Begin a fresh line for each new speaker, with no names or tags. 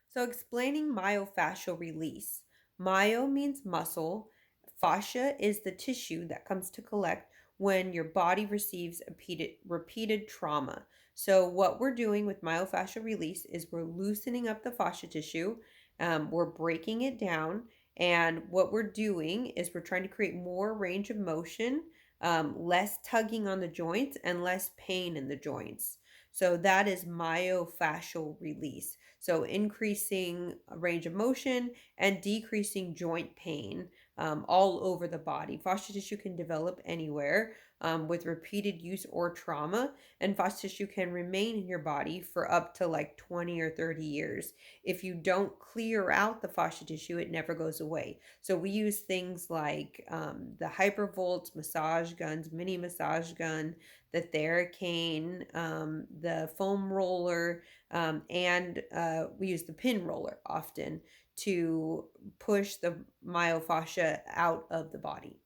So, explaining myofascial release. Myo means muscle. Fascia is the tissue that comes to collect when your body receives repeated trauma. So, what we're doing with myofascial release is we're loosening up the fascia tissue, we're breaking it down. And what we're doing is we're trying to create more range of motion, less tugging on the joints, and less pain in the joints. So, that is myofascial release. So increasing range of motion and decreasing joint pain all over the body. Fascia tissue can develop anywhere with repeated use or trauma, and fascia tissue can remain in your body for up to like 20 or 30 years. If you don't clear out the fascia tissue, it never goes away. So we use things like the hypervolts, massage guns, mini massage gun, the Theracane, the foam roller, and we use the pin roller often to push the myofascia out of the body.